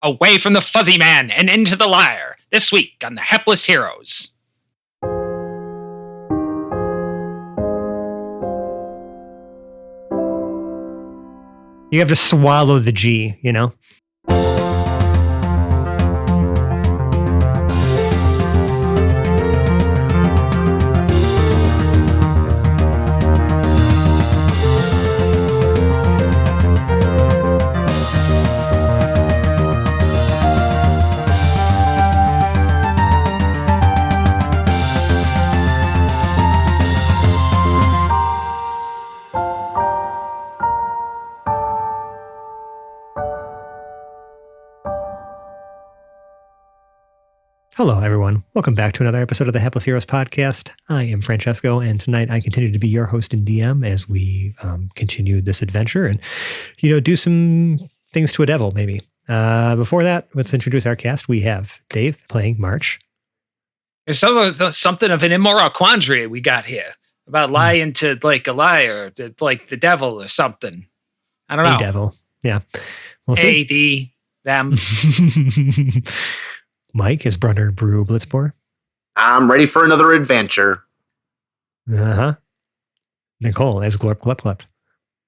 Away from the fuzzy man and into the lyre. This week on The Hapless Heroes. You have to swallow the G, you know? Hello, everyone. Welcome back to another episode of the Hapless Heroes podcast. I am Francesco, and tonight I continue to be your host and DM as we continue this adventure and, do some things to a devil, maybe. Before that, let's introduce our cast. We have Dave playing March. There's something of an immoral quandary we got here about lying to like a liar, like the devil or something. I don't know. A devil. Yeah. We'll see. Them. Mike is Brunner Brew Blitzbore. I'm ready for another adventure. Uh-huh. Nicole as Glorp Glep Glep.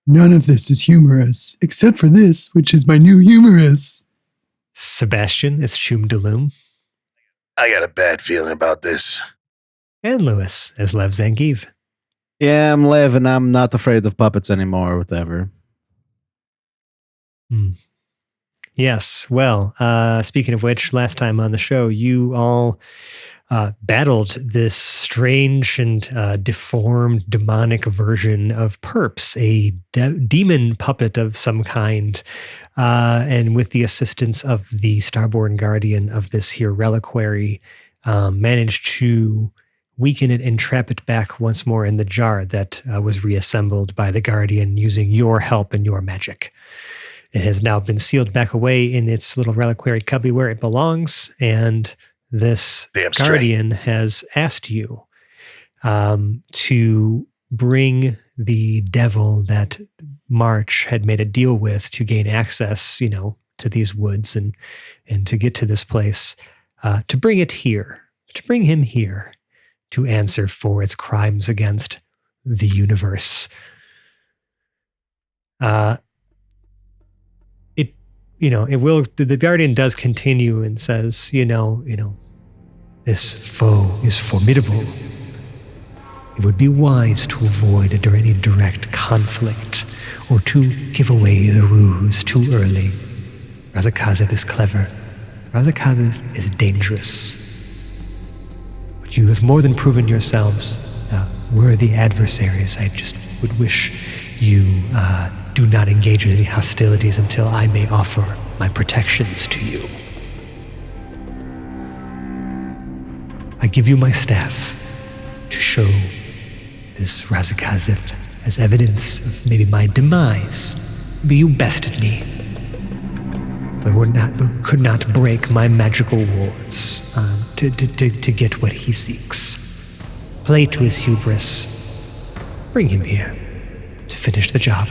None of this is humorous, except for this, which is my new humorous. Sebastian is Chum Deloom. I got a bad feeling about this. And Lewis as Lev Zangief. Yeah, I'm Lev, and I'm not afraid of puppets anymore or whatever. Yes. Well, speaking of which, last time on the show, you all battled this strange and deformed demonic version of Perps, a demon puppet of some kind. And with the assistance of the Starborn Guardian of this here reliquary, managed to weaken it and trap it back once more in the jar that was reassembled by the Guardian using your help and your magic. It has now been sealed back away in its little reliquary cubby where it belongs, and this Guardian has asked you to bring the devil that March had made a deal with to gain access, to these woods and to get to this place, to bring it here, to bring him here to answer for its crimes against the universe. The Guardian does continue and says, this foe is formidable. It would be wise to avoid any direct conflict or to give away the ruse too early. Razakazeth is clever. Razakazeth is dangerous. But you have more than proven yourselves worthy adversaries. I just would wish you do not engage in any hostilities until I may offer my protections to you. I give you my staff to show this Razakazeth as evidence of maybe my demise. Maybe you bested me, but could not break my magical wards to get what he seeks. Play to his hubris. Bring him here to finish the job.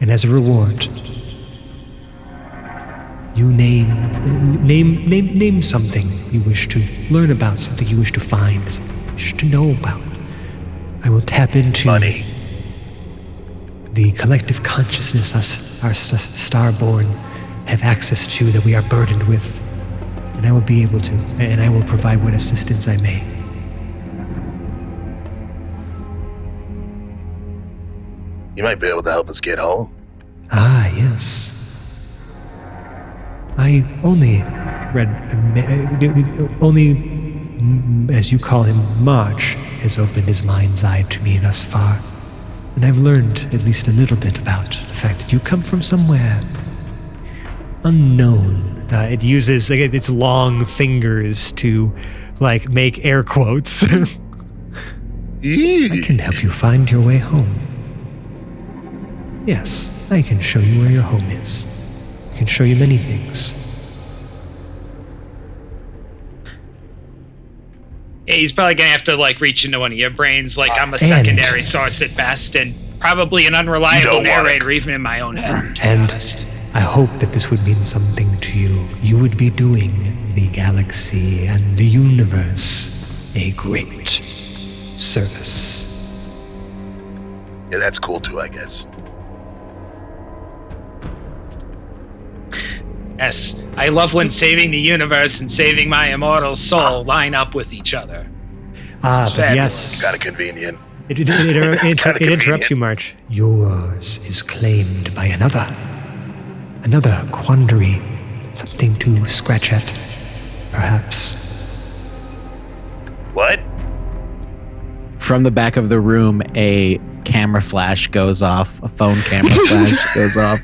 And as a reward, you name something you wish to learn about, something you wish to find, something you wish to know about. I will tap into money, the collective consciousness our Starborn have access to that we are burdened with, and I will be able to, and I will provide what assistance I may. You might be able to help us get home. Ah, yes. I only as you call him, March, has opened his mind's eye to me thus far. And I've learned at least a little bit about the fact that you come from somewhere unknown. It uses its long fingers to, make air quotes. I can help you find your way home. Yes, I can show you where your home is. I can show you many things. Yeah, he's probably going to have to, reach into one of your brains. I'm a secondary source at best, and probably an unreliable narrator, even in my own head. I hope that this would mean something to you. You would be doing the galaxy and the universe a great service. Yeah, that's cool too, I guess. Yes, I love when saving the universe and saving my immortal soul line up with each other. But fabulous. yes, Kind of convenient. it kinda interrupts convenient. you, March. Yours is claimed by another quandary, something to scratch at, perhaps. What? From the back of the room, a camera flash goes off. A phone camera flash goes off.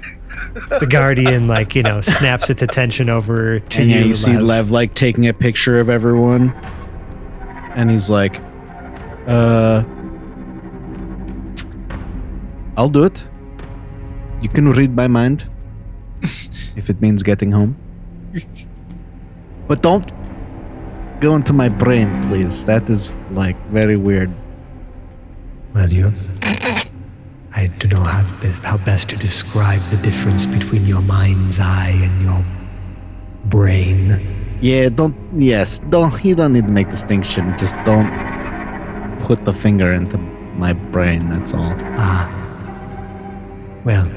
The Guardian, snaps its attention over to And you. you see Lev. Lev, taking a picture of everyone. And he's like, I'll do it. You can read my mind. If it means getting home. But don't go into my brain, please. That is, very weird. Well, I don't know how best to describe the difference between your mind's eye and your brain. Yeah, you don't need to make distinction. Just don't put the finger into my brain, that's all. Well,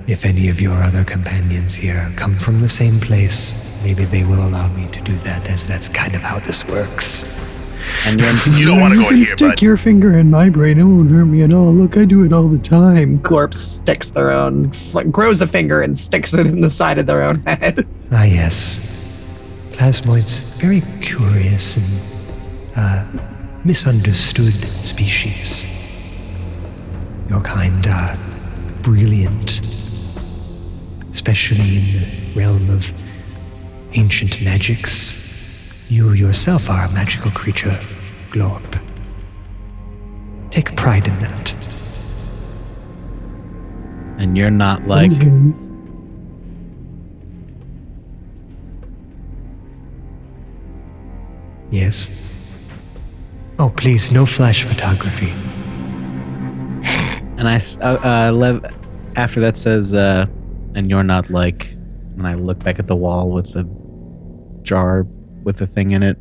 if any of your other companions here come from the same place, maybe they will allow me to do that, as that's kind of how this works. And you're You don't want to You go in can here, stick bud. your finger in my brain. It won't hurt me at all. Look, I do it all the time. Glorp sticks their own, grows a finger and sticks it in the side of their own head. Ah, yes. Plasmoids, very curious and misunderstood species. Your kind are brilliant, especially in the realm of ancient magics. You yourself are a magical creature, Glorp. Take pride in that. And you're not like, Okay. Yes. Oh, please, no flash photography. and Lev, after that says, and you're not like, and I look back at the wall with the jar with the thing in it.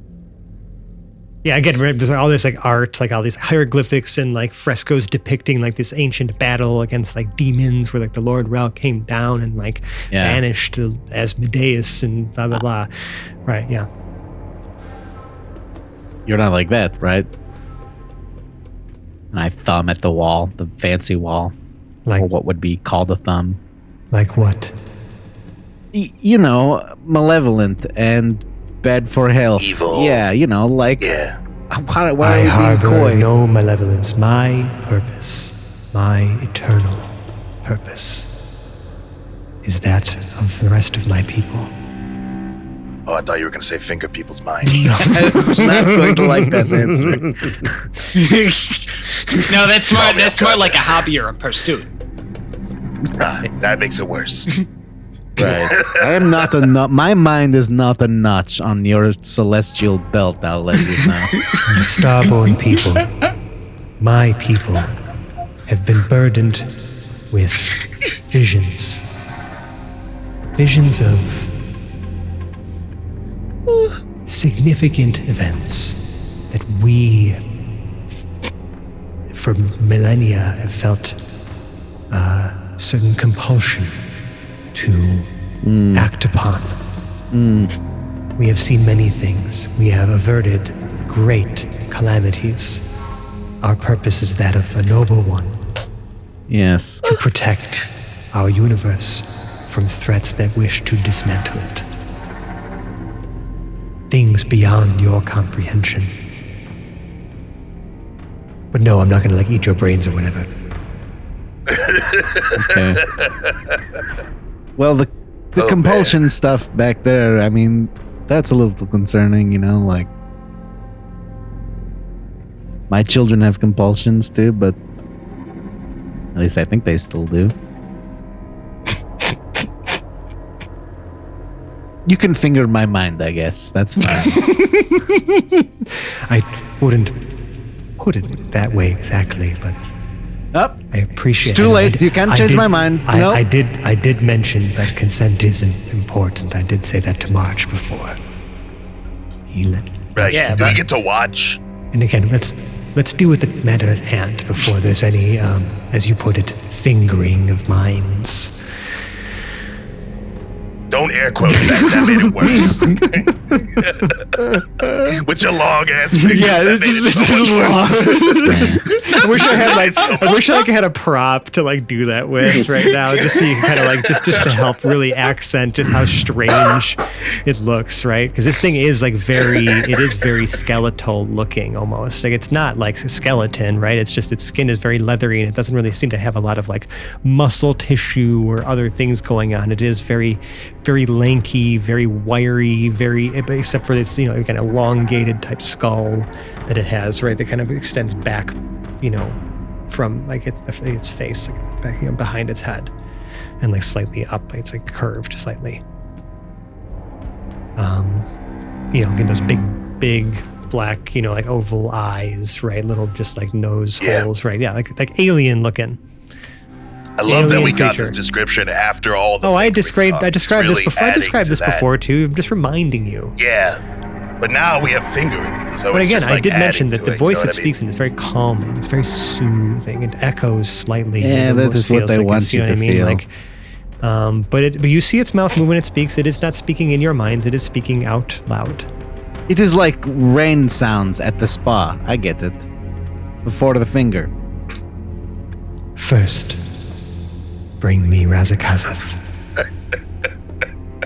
Yeah, again, there's all this art, all these hieroglyphics and frescoes depicting this ancient battle against demons, where the Lord Rel came down and banished Asmodeus and blah blah blah. Right? Yeah. You're not like that, right? And I thumb at the wall, the fancy wall, or what would be called a thumb. Like what? Malevolent and bad for health. Evil. Yeah, Yeah. Why I are we being harbor coy? no malevolence. My purpose, my eternal purpose, is that of the rest of my people. Oh, I thought you were going to say finger people's minds. I was not going to like that answer. No, that's more. That's more like a hobby or a pursuit. That makes it worse. Right. I am not my mind is not a notch on your celestial belt, I'll let you know. The starborn people, my people, have been burdened with visions. Visions of significant events that we, for millennia, have felt a certain compulsion to act upon. We have seen many things. We have averted great calamities. Our purpose is that of a noble one, Yes. to protect our universe from threats that wish to dismantle it. Things beyond your comprehension. But no, I'm not going to eat your brains or whatever. Okay. Well, the compulsion stuff back there, I mean, that's a little concerning, my children have compulsions too, but at least I think they still do. You can finger my mind, I guess. That's fine. I wouldn't put it that way exactly, but Up. I appreciate It's too it. late. You can't change my mind. No. I did mention that consent isn't important. I did say that to March before. Right. Yeah, Do we but- get to watch? And again, let's deal with the matter at hand before there's any, as you put it, fingering of minds. Don't air quotes that. That made it worse. With your long ass fingers. Yeah, that made it so much worse. I wish I had a prop to like do that with right now, just so you can kind of like just to help really accent just how strange it looks, right? Because this thing is like it is very skeletal looking almost. Like it's not like a skeleton, right? It's just its skin is very leathery and it doesn't really seem to have a lot of like muscle tissue or other things going on. It is very, very lanky, very wiry, except for this, kind of elongated type skull that it has, right? That kind of extends back, from like its face, like back, behind its head, and like slightly up. It's like curved slightly. Again, those big black, like oval eyes, right? Little just like nose holes, right? Yeah, like alien looking. I love that we Alien got creature. this description after all the. I fingering described talk. this It's before. really I adding described to this that. before too. I'm just reminding you. Yeah, but now we have fingering. So But it's again, just I like did mention adding that to the it, voice you know it what I mean? speaks in is very calming. It's very soothing. It echoes slightly. Yeah, It that almost is what feels they like want it's, you know to what I mean? feel. Like, but you see its mouth move when it speaks. It is not speaking in your minds. It is speaking out loud. It is like rain sounds at the spa. I get it. Before the finger. First, bring me Razakazeth.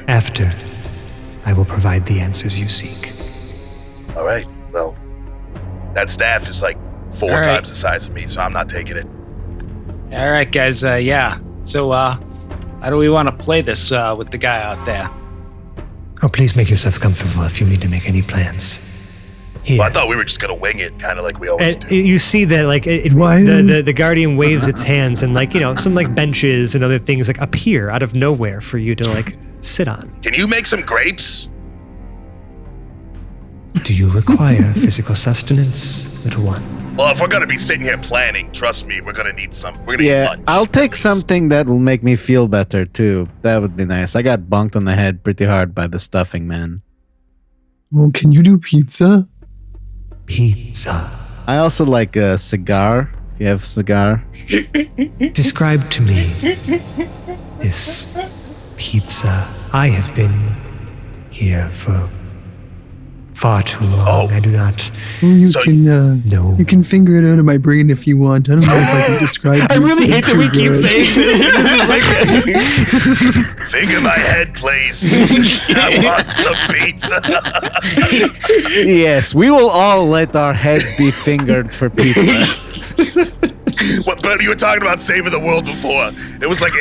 After, I will provide the answers you seek. All right. Well, that staff is like 4 All right. times the size of me, so I'm not taking it. All right, guys. Yeah. So, how do we want to play this with the guy out there? Oh, please make yourselves comfortable if you need to make any plans. Here. Well, I thought we were just gonna wing it, kind of like we always do. You see that like Why? the guardian waves its hands and like some like benches and other things like appear out of nowhere for you to like sit on. Can you make some grapes? Do you require physical sustenance, little one? Well, if we're gonna be sitting here planning, trust me, we're gonna need some. We're gonna need Yeah, lunch. I'll at take least. something that will make me feel better too. That would be nice. I got bonked on the head pretty hard by the stuffing, man. Well, can you do pizza? Pizza. I also like a cigar. If you have a cigar. Describe to me this pizza. I have been here for far too long. Oh. I do not Well, you So- can know. you can finger it out of my brain if you want. I don't know if I can describe. I really hate pizza that we too keep good. saying this. This is like Finger my head, please. I want some pizza. Yes, we will all let our heads be fingered for pizza. What, but you were talking about saving the world before. It was like,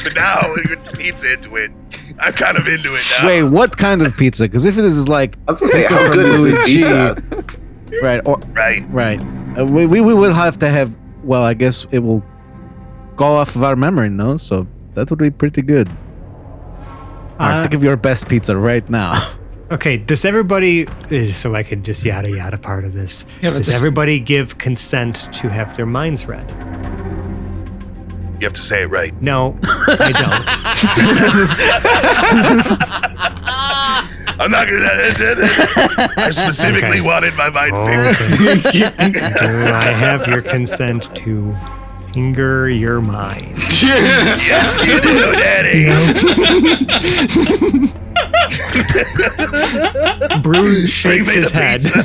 but now you put pizza into it. I'm kind of into it now. Wait, what kind of pizza? Because if it is like I was gonna say, pizza how from good is this Louis G, pizza? right? Or Right. right, we will have to have. Well, I guess it will go off of our memory, no? So that would be pretty good. Alright, think of your best pizza right now. Okay, does everybody, so I can just yada yada part of this, Yeah, but does this- everybody give consent to have their minds read? You have to say it right. No, I don't. I'm not gonna. I specifically Okay. wanted my mind fingered. Okay. Do I have your consent to finger your mind? Yes, you do, Daddy. Bruce Bring shakes me his the head. pizza.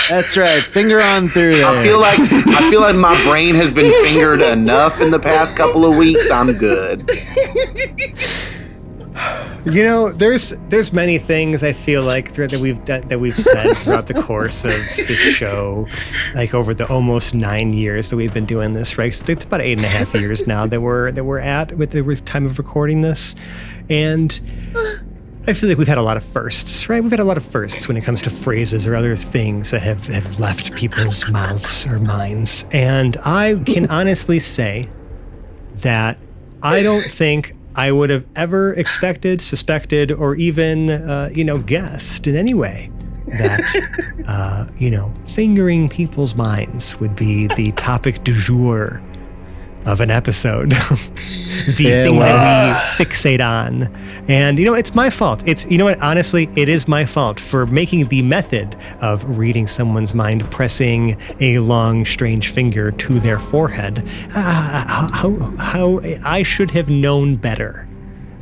That's right. Finger on through there. I feel like my brain has been fingered enough in the past couple of weeks. I'm good. There's many things I feel like that we've said throughout the course of this show, like over the almost 9 years that we've been doing this. Right, it's about 8.5 years now that we're at with the time of recording this, and I feel like we've had a lot of firsts. Right, we've had a lot of firsts when it comes to phrases or other things that have left people's mouths or minds, and I can honestly say that I don't think I would have ever expected, suspected, or even, guessed in any way that, fingering people's minds would be the topic du jour of an episode. The thing that we fixate on. And, it's my fault. Honestly, it is my fault for making the method of reading someone's mind, pressing a long, strange finger to their forehead. How I should have known better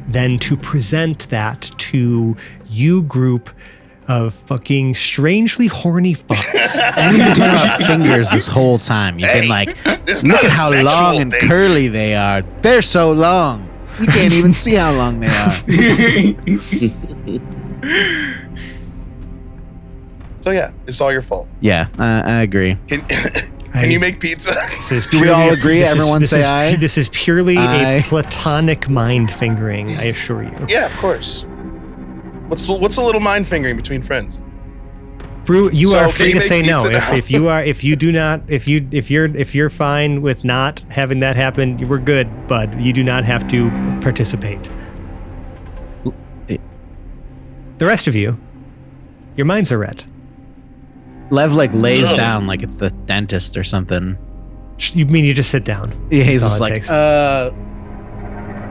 than to present that to you group of fucking strangely horny fucks. And you've been talking about fingers this whole time. You've been like, look at how long and curly they are. They're so long. You can't even see how long they are. So yeah, it's all your fault. Yeah, I agree. Can you make pizza? Do we all agree? Everyone say aye? This is purely a platonic mind fingering, I assure you. Yeah, of course. What's a little mind fingering between friends? Brew, you are free to make say no. pizza If you're fine with not having that happen, we're good, bud. You do not have to participate. The rest of you, your minds are red. Lev lays down like it's the dentist or something. You mean you just sit down? Yeah, he's just like,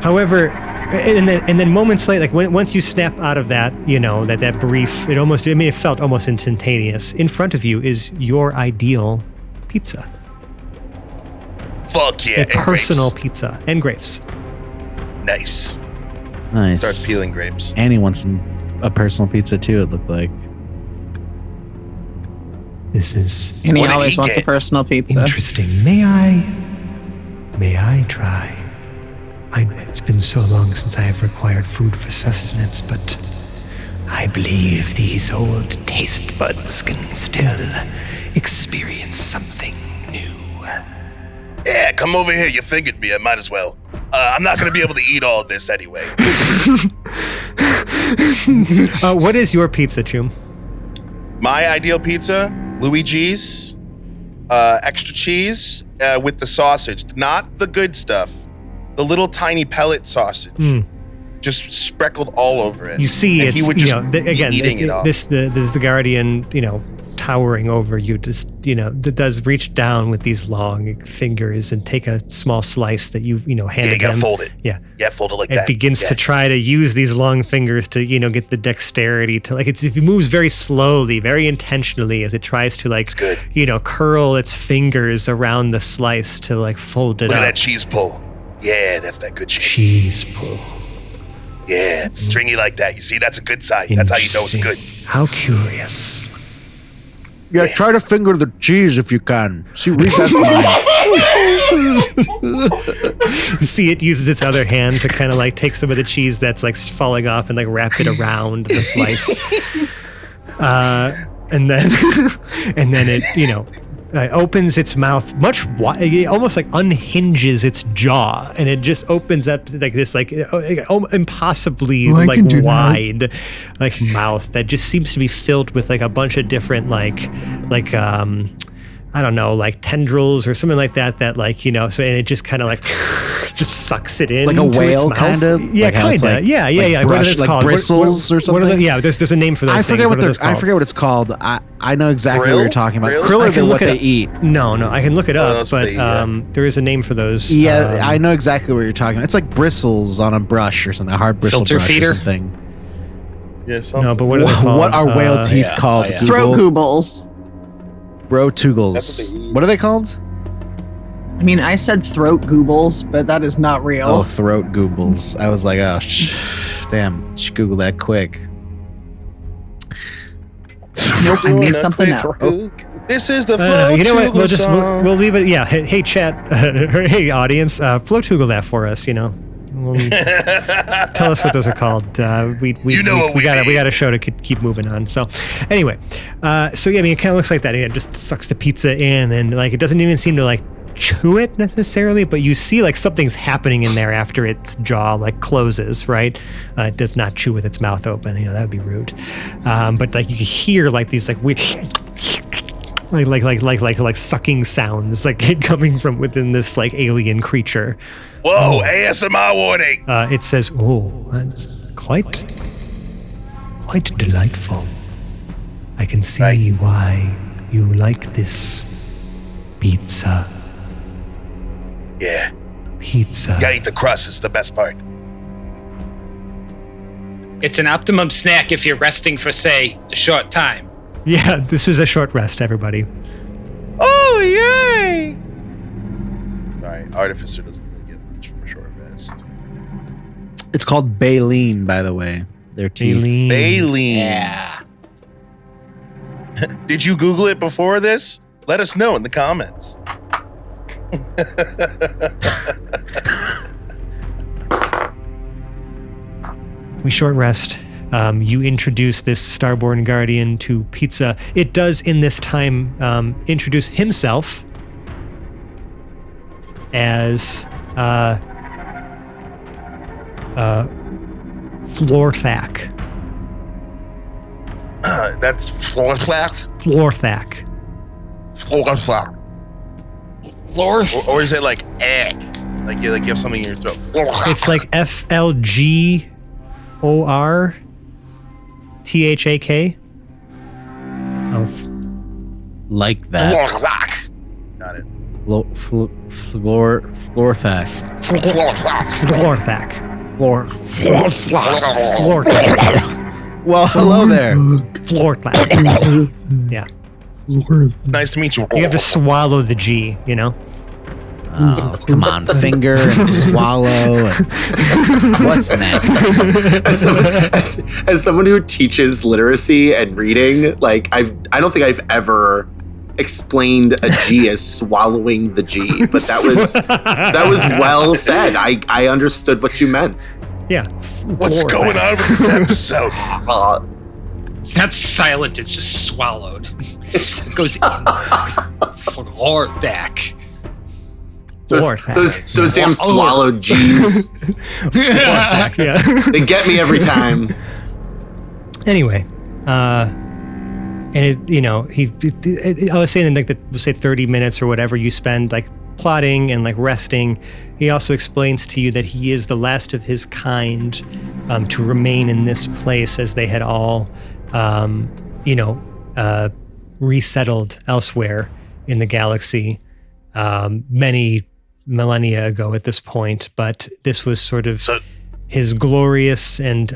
However, and then moments later, once you snap out of that, that brief, it felt almost instantaneous. In front of you is your ideal pizza. Fuck yeah. A personal pizza and grapes. Nice. Nice. Starts peeling grapes. And he wants a personal pizza too, it looked like. This is And he always wants a personal pizza. interesting. May I try? It's been so long since I have required food for sustenance, but I believe these old taste buds can still experience something new. Yeah, come over here. You fingered me. I might as well. I'm not going to be able to eat all of this anyway. What is your pizza, Choom? My ideal pizza, Luigi's, extra cheese with the sausage. Not the good stuff. The little tiny pellet sausage. Just speckled all over it. You see, and it's, he would just eating it off. The Guardian, towering over you, just, does reach down with these long fingers and take a small slice that you handed him. Yeah, you gotta fold it. Yeah. Yeah, fold it like that. It begins to try to use these long fingers to, get the dexterity to, it moves very slowly, very intentionally as it tries to, It's good. Curl its fingers around the slice to, fold it Look up. at that cheese pull. Yeah, that's that good shit. Cheese pull. Yeah, it's stringy like that. You see, that's a good sign. That's how you know it's good. How curious. Yeah, try to finger the cheese if you can. See, read that line. See, it uses its other hand to kind of take some of the cheese that's falling off and wrap it around the slice. And then it, opens its mouth much wide, almost unhinges its jaw, and it just opens up this impossibly wide mouth that just seems to be filled with a bunch of different I don't know, tendrils or something like that so, and it just kind of just sucks it in. Like a whale, kind of? Yeah, kind of. Yeah. What are those called? Bristles or something? There's a name for those I things. forget what it's called. I know exactly what you're talking about. Grill? Krill are what they eat. No, I can look it up, that's but what they eat, there is a name for those. Yeah, I know exactly what you're talking about. It's like bristles on a brush or something, a hard bristle Filter brush feeder? or something. Yeah, No, but what are they called? What are whale teeth called? yeah. Throat Google? goobles. Bro That's what Toogles. they eat. What are they called? I mean, I said throat goobles, but that is not real. Oh, throat goobles. I was like, oh, damn. Should Google that quick. Nope, I made something up. This is the You know what? Flgorthak song. We'll leave it. Yeah. Hey, chat. Hey, audience. Flotoogle that for us. Tell us what those are called. We got a show to keep moving on. So, anyway, it kind of looks like that. It just sucks the pizza in, and it doesn't even seem to chew it necessarily, but you see something's happening in there after its jaw closes, right? It does not chew with its mouth open. That would be rude. But you can hear these weird sucking sounds coming from within this alien creature. Whoa, ASMR warning. It says, "Oh, that's quite delightful. I can see Right. why you like this pizza. Yeah. Pizza. You gotta eat the crust. It's the best part. It's an optimum snack if you're resting for, say, a short time. Yeah, this was a short rest, everybody. Oh, yay! Sorry, Artificer doesn't really get much from a short rest. It's called baleen, by the way. Their teeth. Baleen. Baleen. Yeah. Did you Google it before this? Let us know in the comments. We short rest. You introduce this Starborn Guardian to Pizza. It does, in this time, introduce himself as Flgorthak. That's Flgorthak. Flgorthak. Flgorthak. Lord. Or is it like egg? Like you have something in your throat. It's like Flgorthak. Like that. Flgorthak. Got it. Flgorthak. Flgorthak. Flgorthak. Well, hello there. Flgorthak. Yeah. Nice to meet you. You have to swallow the G, you know? Oh, come on. Finger and swallow. And what's next? As someone who teaches literacy and reading, like I don't think I've ever explained a G as swallowing the G, but that was well said. I understood what you meant. Yeah. What's going on with this episode? It's not silent, it's just swallowed. It goes in. Flgorthak. Those damn swallowed G's. Flgorthak, yeah. They get me every time. Anyway, and it, I was saying like that, we'll say 30 minutes or whatever you spend like plotting and like resting. He also explains to you that he is the last of his kind to remain in this place, as they had all, resettled elsewhere in the galaxy many millennia ago at this point. But this was sort of his glorious and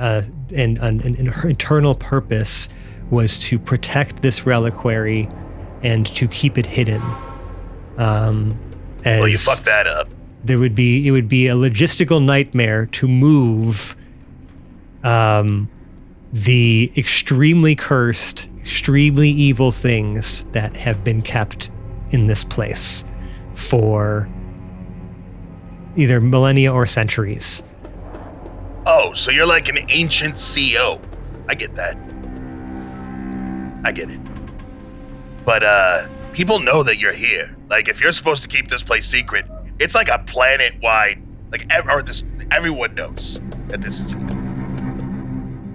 eternal purpose was to protect this reliquary and to keep it hidden. Well, you fucked that up. It would be a logistical nightmare to move the extremely cursed, extremely evil things that have been kept in this place for either millennia or centuries. Oh, so you're like an ancient CO. I get that. I get it. But people know that you're here. Like, if you're supposed to keep this place secret, it's like a planet-wide, everyone knows that this is here.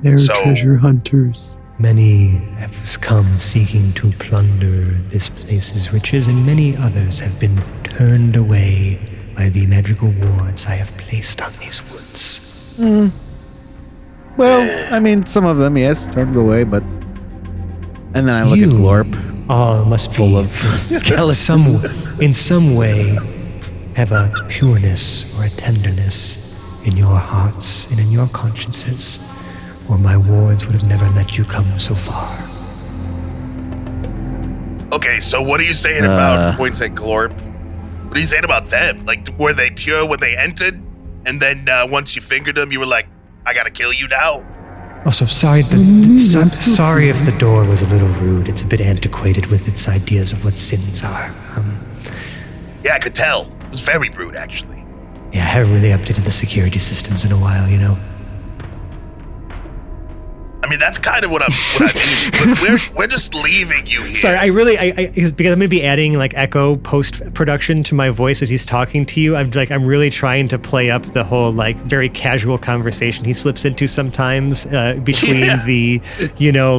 They're treasure hunters. Many have come seeking to plunder this place's riches, and many others have been turned away by the magical wards I have placed on these woods. Well, I mean, some of them, yes, turned away, but... And then I look at Glorp. All must full be of skeletons. in some way have a pureness or a tenderness in your hearts and in your consciences, or my wards would have never let you come so far. Okay, so what are you saying about points at Glorp? What are you saying about them? Like, were they pure when they entered? And then once you fingered them, you were like, I gotta kill you now? Also, sorry if the door was a little rude. It's a bit antiquated with its ideas of what sins are. Yeah, I could tell. It was very rude, actually. Yeah, I haven't really updated the security systems in a while, you know. I mean, that's kind of what I mean. We're just leaving you here. Sorry, because I'm going to be adding like echo post-production to my voice as he's talking to you. I'm really trying to play up the whole like very casual conversation he slips into sometimes between the,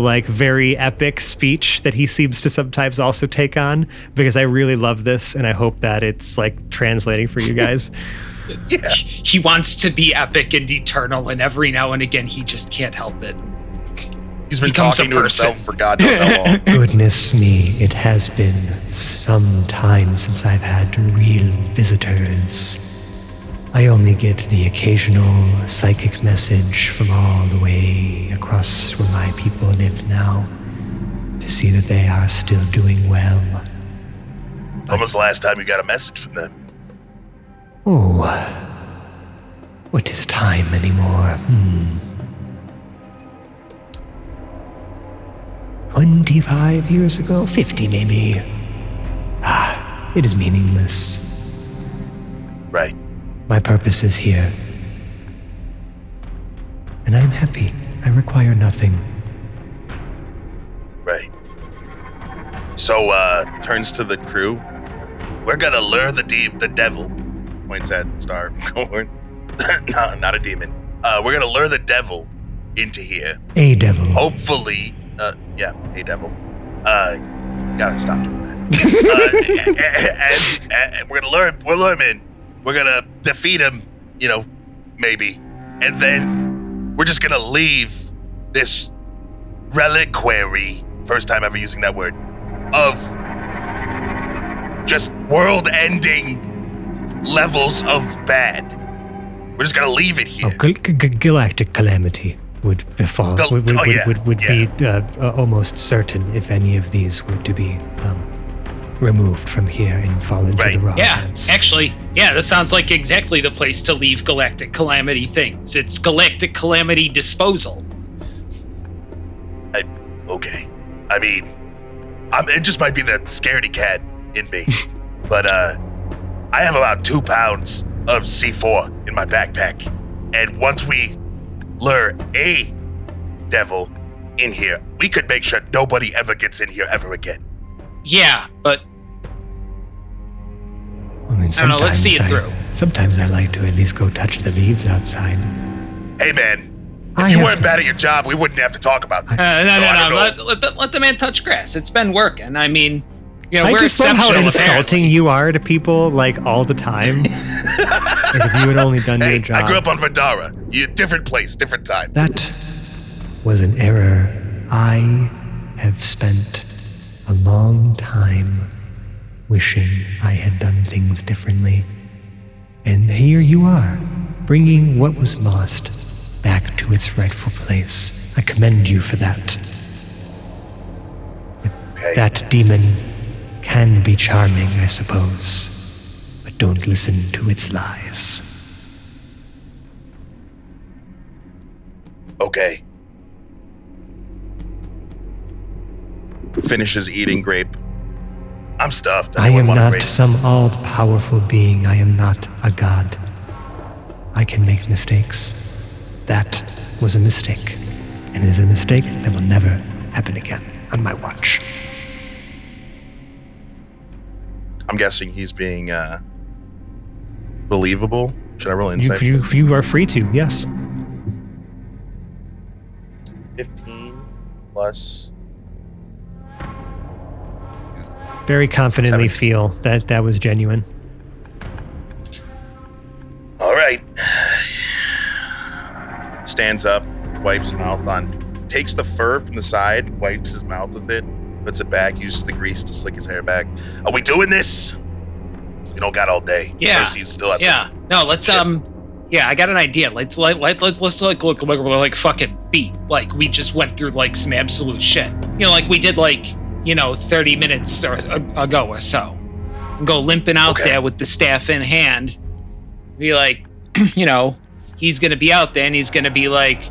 like very epic speech that he seems to sometimes also take on, because I really love this and I hope that it's like translating for you guys. Yeah. He wants to be epic and eternal, and every now and again he just can't help it. He's been becomes talking a to person. himself for God knows how long. Goodness me, it has been some time since I've had real visitors. I only get the occasional psychic message from all the way across where my people live now to see that they are still doing well. When was the last time you got a message from them? Oh, what is time anymore? 25 years ago? 50 maybe. It is meaningless. Right. My purpose is here. And I'm happy. I require nothing. Right. So, turns to the crew. We're gonna lure the devil. Points at Starhorn. No, not a demon. We're gonna lure the devil into here. A devil. Hopefully, a devil. Gotta stop doing that. And we're gonna lure him in. We're gonna defeat him, maybe. And then we're just gonna leave this reliquary, first time ever using that word, of just world-ending levels of bad. We're just gonna leave it here. Galactic calamity would befall. Would be almost certain if any of these were to be removed from here and fall into the wrong hands. Actually, this sounds like exactly the place to leave galactic calamity things. It's galactic calamity disposal. Okay. I mean, it just might be the scaredy cat in me, but I have about 2 pounds of C4 in my backpack, and once we lure a devil in here, we could make sure nobody ever gets in here ever again. Yeah, but I mean, I don't know, let's see it through. Sometimes I like to at least go touch the leaves outside. Hey, man, if you weren't bad at your job, we wouldn't have to talk about this. No. Let the man touch grass. It's been working. I mean, I we're just love how exceptional, insulting apparently. you are to people, like, all the time. Like, if you had only done your job. I grew up on Vadara. Different place, different time. That was an error. I have spent a long time wishing I had done things differently. And here you are, bringing what was lost back to its rightful place. I commend you for that. Okay. That demon can be charming, I suppose, but don't listen to its lies. Okay. Finishes eating grape. I'm stuffed. I am not some all-powerful being. I am not a god. I can make mistakes. That was a mistake. And it is a mistake that will never happen again on my watch. I'm guessing he's being believable. Should I roll insight? You are free to, yes. 15 plus. Very confidently 17. feel that that was genuine. All right. Stands up, wipes mouth on, takes the fur from the side, wipes his mouth with it, puts it back, uses the grease to slick his hair back. Are we doing this? We don't got all day. Yeah. Percy's still at No, let's I got an idea. Let's look like fucking beat. Like we just went through like some absolute shit. Like we did 30 minutes ago or so. And go limping out there with the staff in hand. Be like, he's gonna be out there and he's gonna be like,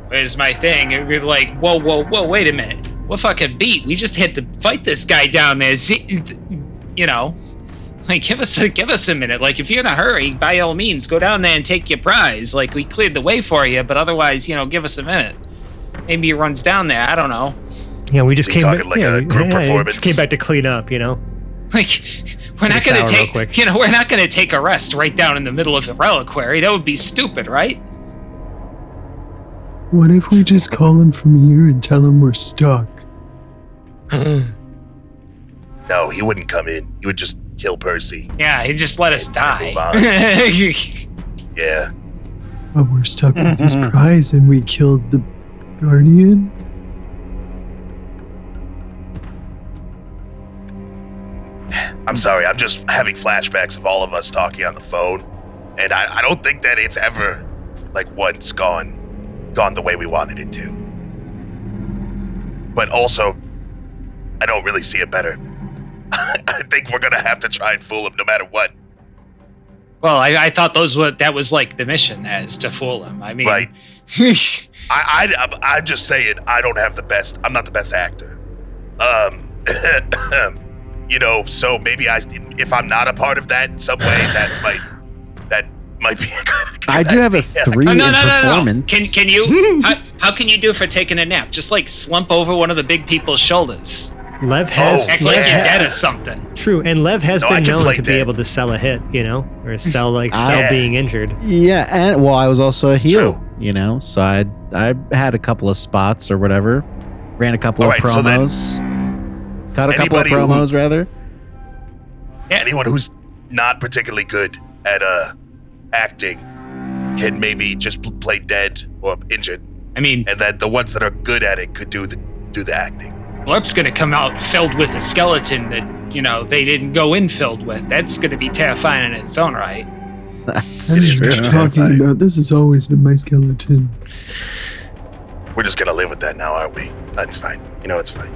where's my thing? And we're like, whoa, wait a minute. What fucking beat? We just had to fight this guy down there. Like give us a minute. Like if you're in a hurry, by all means, go down there and take your prize. Like we cleared the way for you, but otherwise, give us a minute. Maybe he runs down there. I don't know. Yeah, we just came back. Like a group performance. Just came back to clean up, Like we're not gonna take we're not gonna take a rest right down in the middle of the reliquary. That would be stupid, right? What if we just call him from here and tell him we're stuck? No, he wouldn't come in. He would just kill Percy. Yeah, he'd just let us die. Yeah. But we're stuck with this prize and we killed the Guardian? I'm sorry, I'm just having flashbacks of all of us talking on the phone, and I don't think that it's ever, like, once gone the way we wanted it to. But also, I don't really see it better. I think we're gonna have to try and fool him no matter what. Well, I thought that was like the mission, is to fool him. I mean, Right. I'm just saying, I'm not the best actor. So maybe if I'm not a part of that in some way, that might be a good I do have a idea. 3 in no. performance. Can you? How can you do for taking a nap? Just like slump over one of the big people's shoulders. Lev has Act like you're dead or something. true, and Lev has No, I been can known play to be dead. able to sell a hit, or sell Yeah. being injured. Yeah, and well, I was also a heel, true. so I had a couple of spots or whatever, ran a couple All of right, so then promos, cut a couple of anybody who- promos rather. Anyone who's not particularly good at acting can maybe just play dead or injured, I mean, and then the ones that are good at it could do the acting. Blurp's gonna come out filled with a skeleton that, they didn't go in filled with. That's gonna be terrifying in its own right. That's I don't know is what good. you're talking about. This has always been my skeleton. We're just gonna live with that now, aren't we? That's fine. It's fine.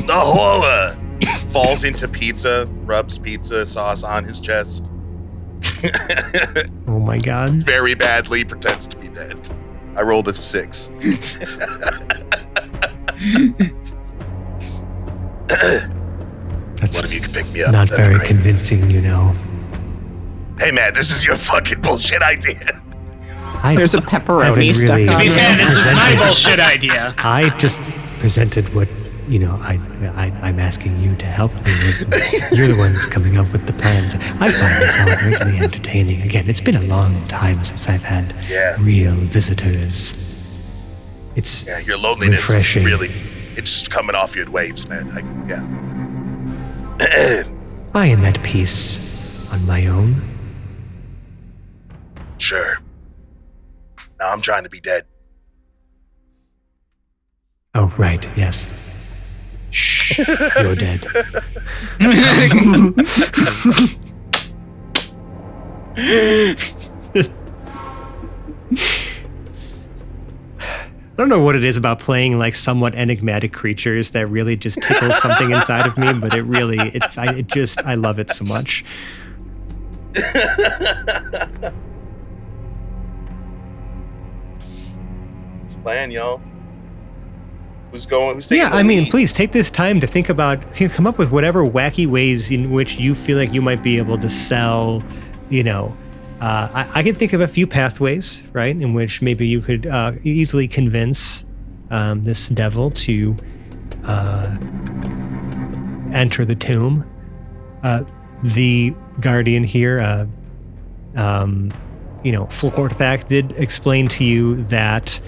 The horror falls into pizza, rubs pizza sauce on his chest. Oh my god. Very badly, pretends to be dead. I rolled a 6. That's One of you can pick me up. not That'd be very great. convincing, Hey man, this is your fucking bullshit idea. There's a haven't pepperoni stuck really- To on be fair, it. this was my Presented. bullshit idea. I just presented what I'm asking you to help me with. You're the ones coming up with the plans. I find this all greatly entertaining. Again, it's been a long time since I've had Yeah. real visitors. It's Yeah, your loneliness refreshing. is really, it's just coming off you in waves, man. I am at peace on my own. Sure. Now I'm trying to be dead. Oh, right, yes. Shh, you're dead. I don't know what it is about playing like somewhat enigmatic creatures that really just tickles something inside of me, but I love it so much. What's the plan, y'all? Who's taking Yeah, the I mean, lead? please take this time to think about, come up with whatever wacky ways in which you feel like you might be able to sell, I can think of a few pathways, right, in which maybe you could easily convince this devil to enter the tomb. The guardian here, Flgorthak did explain to you that,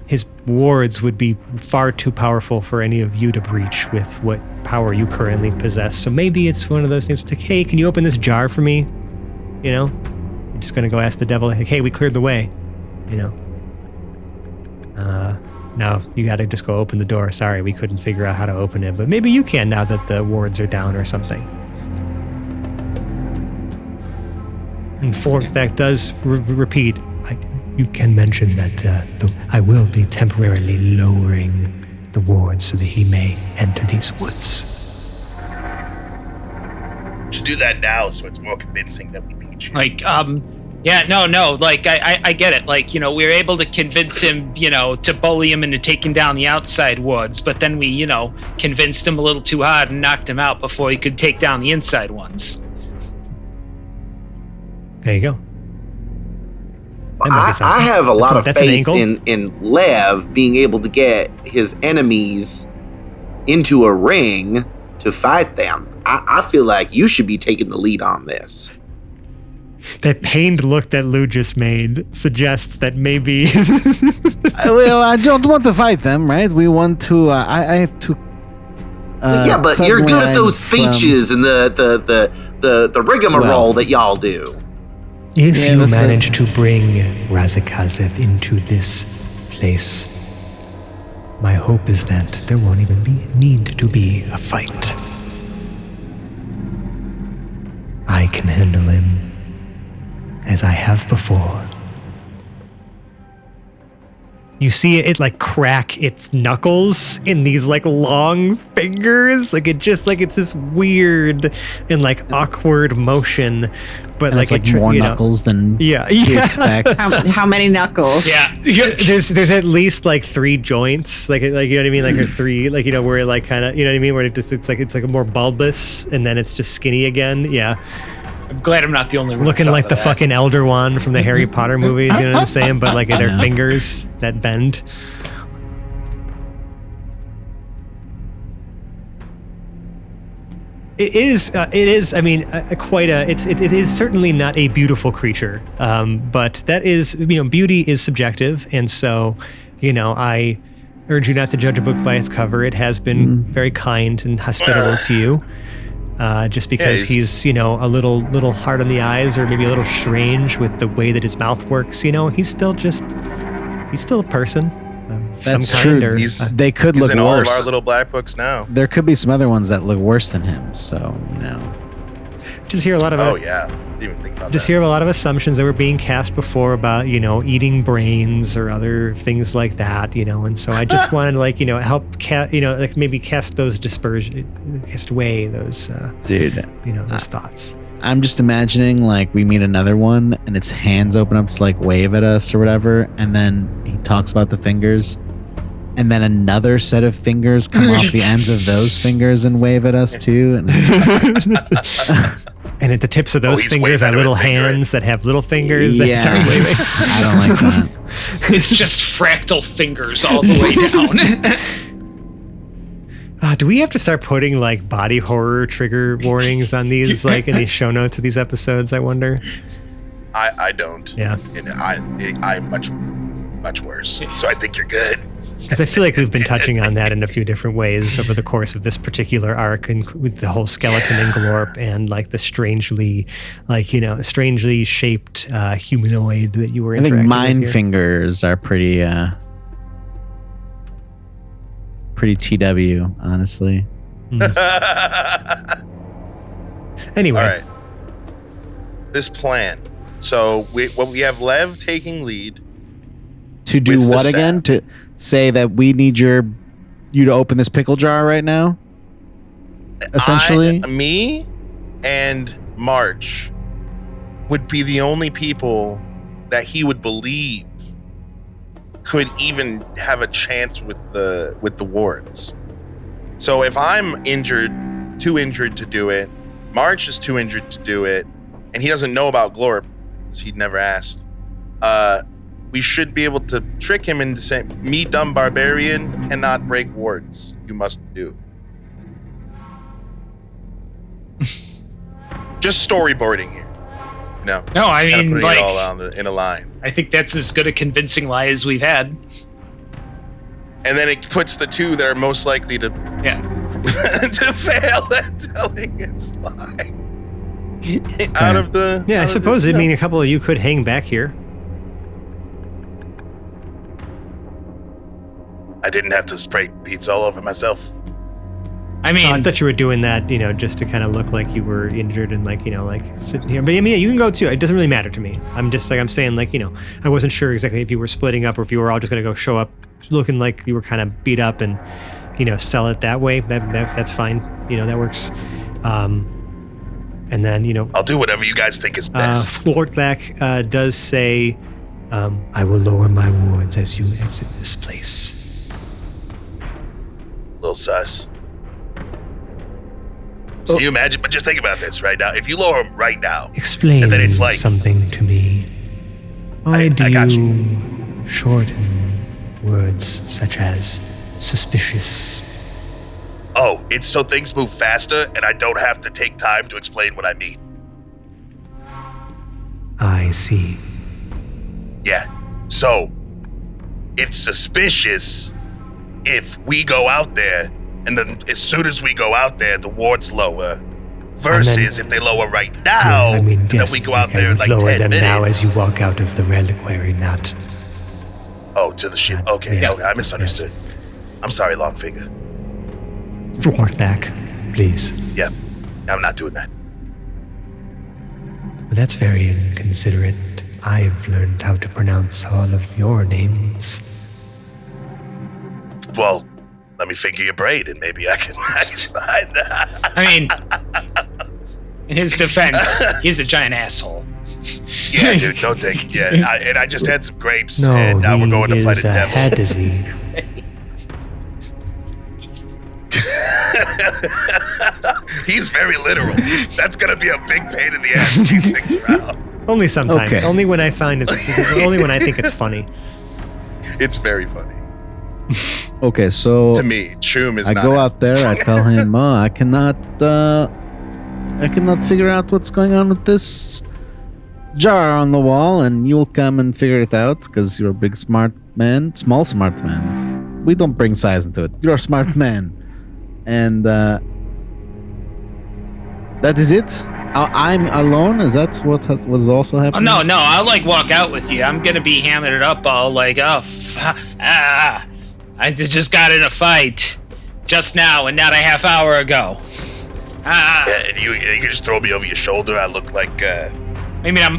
his wards would be far too powerful for any of you to breach with what power you currently possess. So maybe it's one of those things like, hey, can you open this jar for me? You're just going to go ask the devil, like, hey, we cleared the way. Now you got to just go open the door. Sorry, we couldn't figure out how to open it, but maybe you can now that the wards are down or something. And that does repeat. You can mention that I will be temporarily lowering the wards so that he may enter these woods. Should do that now so it's more convincing that we beat you. Like, yeah, no, like, I get it. Like, we were able to convince him, to bully him into taking down the outside woods, but then we, convinced him a little too hard and knocked him out before he could take down the inside ones. There you go. That might be something. I have a lot of That's an faith angle. in Lev being able to get his enemies into a ring to fight them. I feel like you should be taking the lead on this. That pained look that Lou just made suggests that maybe Well, I don't want to fight them, right? We want to. I have to. Yeah, but you're suddenly good at those I'm from- speeches and the rigmarole Well. that y'all do. if Yeah, you listen. manage to bring Razakazeth into this place, My hope is that there won't even need to be a fight. I can handle him as I have before. You see it like crack its knuckles in these like long fingers. Like it's this weird and like awkward motion. But and like it's more knuckles than you expect. How many knuckles? Yeah. There's at least like 3 joints. Like you know what I mean? Like or 3, like, you know, where it like kind of, you know what I mean? Where it's like a more bulbous and then it's just skinny again. Yeah. I'm glad I'm not the only one. Looking who like thought the of that. fucking Elder Wand from the Harry Potter movies, you know what I'm saying? But like their fingers that bend. It is. I mean, it is certainly not a beautiful creature, but that is, you know, beauty is subjective, and so, you know, I urge you not to judge a book by its cover. It has been very kind and hospitable to you. Just because he's, you know, a little hard on the eyes or maybe a little strange with the way that his mouth works, you know, he's still a person. That's true. They could he's look in worse. all of our little black books now. There could be some other ones that look worse than him. So, you know. Just hear a lot of Didn't even think about just that. hear a lot of assumptions that were being cast before about, you know, eating brains or other things like that, you know, and so I just wanted to, like, you know, help like maybe cast away those dude, you know, those thoughts. I'm just imagining like we meet another one and its hands open up to like wave at us or whatever, and then he talks about the fingers, and then another set of fingers come off the ends of those fingers and wave at us too. And at the tips of those fingers are little hands that have little fingers that Yeah. start waving. I don't like that. It's just fractal fingers all the way down. Do we have to start putting like body horror trigger warnings on these, like in these show notes of these episodes? I wonder. I don't. Yeah. And I'm much worse. So I think you're good. Because I feel like we've been touching on that in a few different ways over the course of this particular arc, and with the whole skeleton and Glorp and like the strangely shaped humanoid that you were I think interacting mind with here. fingers are pretty TW, honestly. Anyway. All right. This plan. So we have Lev taking lead. To do With the what staff. again? To say that we need you to open this pickle jar right now? Essentially? Me and March would be the only people that he would believe could even have a chance with the wards. So if I'm too injured to do it, March is too injured to do it, and he doesn't know about Glorp, because he'd never asked, we should be able to trick him into saying, me, dumb barbarian, cannot break wards. You must do. Just storyboarding here. No. No, I Kinda mean, putting like, it all out in a line. I think that's as good a convincing lie as we've had. And then it puts the two that are most likely to Yeah. to fail at telling his lie out of the. Yeah, I out of suppose. the- I mean, a couple of you could hang back here. I didn't have to spray pizza all over myself. I mean, I thought you were doing that, you know, just to kind of look like you were injured and like, you know, like sitting here. But I mean, yeah, you can go too. It doesn't really matter to me. I'm just like, I'm saying like, you know, I wasn't sure exactly if you were splitting up or if you were all just going to go show up looking like you were kind of beat up and, you know, sell it that way. That's fine. You know, that works. And then, you know, I'll do whatever you guys think is best. Flgorthak does say, I will lower my wards as you exit this place. Little sus. So you imagine, but just think about this right now. If you lower him right now, Explain and then it's like, something to me. Why I do got you shorten words such as suspicious? oh, it's so things move faster and I don't have to take time to explain what I mean. I see. Yeah. So it's suspicious if we go out there and then as soon as we go out there, the ward's lower. Versus if they lower right now, I mean, and yes, then we go out like there I in would like lower 10 them minutes. now as you walk out of the reliquary, not. Oh, to the ship. Okay, Yeah. okay, I misunderstood. I'm sorry, Longfinger. Flgorthak, please. Yep, I'm not doing that. Well, that's very inconsiderate. I've learned how to pronounce all of your names. Well, let me finger your braid and maybe I can find that. I mean, in his defense, he's a giant asshole. Yeah, dude, don't take it. Yeah, I just had some grapes, No, and now we're going to fight a he is devil. Hadizine. He's very literal. That's gonna be a big pain in the ass if he sticks around. Only sometimes. Okay. Only when I find it. Only when I think it's funny. It's very funny. Okay, so To me, Choom is I not go happy. out there. I tell him, I cannot figure out what's going on with this jar on the wall, and you'll come and figure it out because you're a big smart man, small smart man. We don't bring size into it. You're a smart man, and that is it. I'm alone. Is that what was also Oh, happening? no, I'll like walk out with you. I'm gonna be hamming it up all like, I just got in a fight just now and not a half hour ago. Yeah, and you can just throw me over your shoulder. I look like Maybe not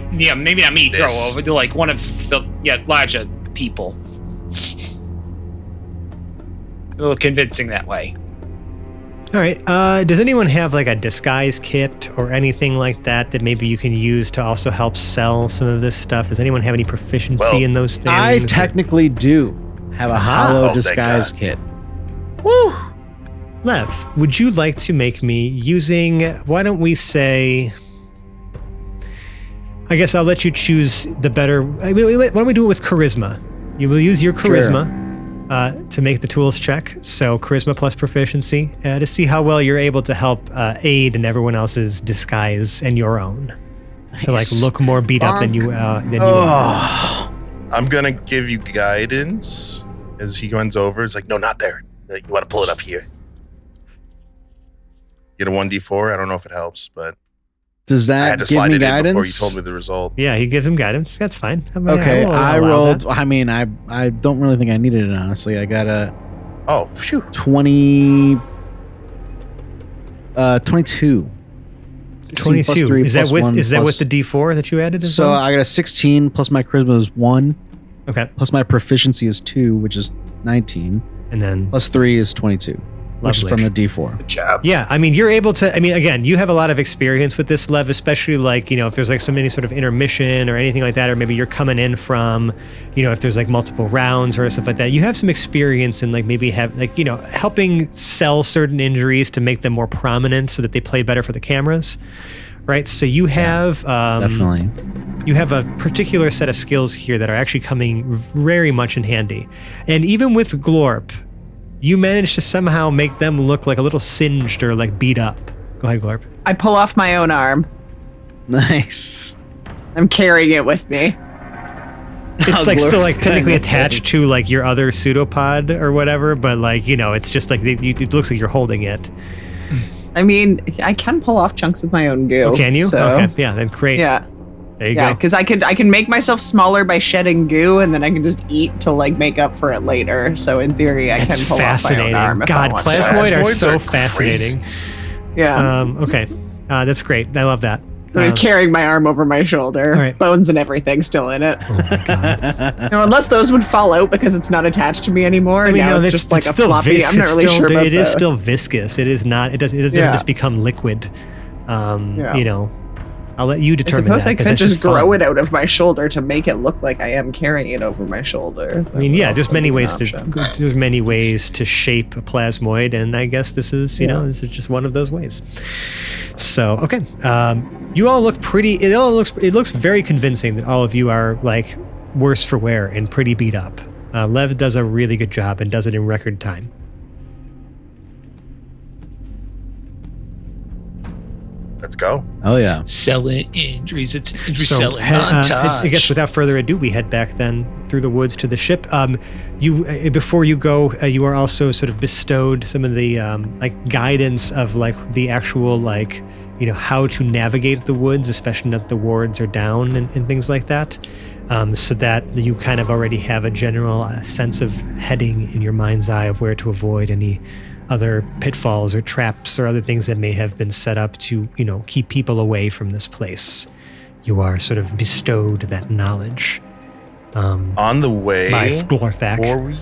me throw This. over to like one of the larger people. A little convincing that way. All right. Does anyone have like a disguise kit or anything like that that maybe you can use to also help sell some of this stuff? Does anyone have any proficiency Well, in those things? I technically do have a hollow Oh, thank disguise God. kit. Woo! Lev, would you like to make me using, why don't we say, I guess I'll let you choose the better, why don't we do it with charisma? You will use your charisma to make the tools check. So charisma plus proficiency to see how well you're able to help aid in everyone else's disguise and your own. To like Nice. look more beat up than you are. I'm gonna give you guidance as he runs over. It's like, no, not there. You want to pull it up here. Get a 1d4. I don't know if it helps, but Does I that had to give slide me it in guidance? before you told me the result. Yeah, he gives him guidance. That's fine. Okay, will I allow rolled. that. I mean, I don't really think I needed it, honestly. I got a Oh, phew. 22. 16 plus 22. 3 Is that plus with 1 is that plus- with the D4 that you added? As So well? I got a 16 plus my charisma is 1 Okay, plus my proficiency is 2, which is 19 and then plus 3 is 22, which is Lovely. from the D4. Good job. yeah, I mean, you're able to. I mean, again, you have a lot of experience with this, Lev, especially like if there's like so many sort of intermission or anything like that, or maybe you're coming in from, if there's like multiple rounds or stuff like that. You have some experience in like maybe have like helping sell certain injuries to make them more prominent so that they play better for the cameras, right? So you have Definitely. you have a particular set of skills here that are actually coming very much in handy. And even with Glorp, you managed to somehow make them look like a little singed or like beat up. Go ahead, Glorp. I pull off my own arm. Nice. I'm carrying it with me. It's like still like Glorp's technically kinda attached nice. to like your other pseudopod or whatever, but like, it's just like it looks like you're holding it. I mean, I can pull off chunks of my own goo. Oh, can you? So, Okay, yeah, then great. Yeah. There you Yeah, go. because I can make myself smaller by shedding goo, and then I can just eat to like make up for it later. So in theory, I That's can pull fascinating. off my own arm if I God, want to. plasmoid are Plasmoids so are fascinating. crazy. Yeah, Okay, that's great. I love that. I'm carrying my arm over my shoulder, all right. bones and everything still in it. Oh my God. Unless those would fall out because it's not attached to me anymore. I mean, now no, it's just like a floppy. I'm not really sure about it is that. still viscous. It is not. It doesn't Yeah. just become liquid. Yeah. I'll let you I determine suppose that. I 'cause could that's just grow fun. it out of my shoulder to make it look like I am carrying it over my shoulder. I mean, yeah, there's Also many be an ways option. there's many ways to shape a plasmoid, and I guess this is this is just one of those ways. So okay, you all look pretty. It looks very convincing that all of you are like worse for wear and pretty beat up. Lev does a really good job and does it in record time. Let's go. Oh yeah. Selling injuries. It's injury So, selling I montage. guess without further ado, we head back then through the woods to the ship. You before you go, you are also sort of bestowed some of the like guidance of like the actual like how to navigate the woods, especially now that the wards are down and things like that. So that you kind of already have a general sense of heading in your mind's eye of where to avoid any other pitfalls or traps or other things that may have been set up to, keep people away from this place. You are sort of bestowed that knowledge. On the way, by Flgorthak.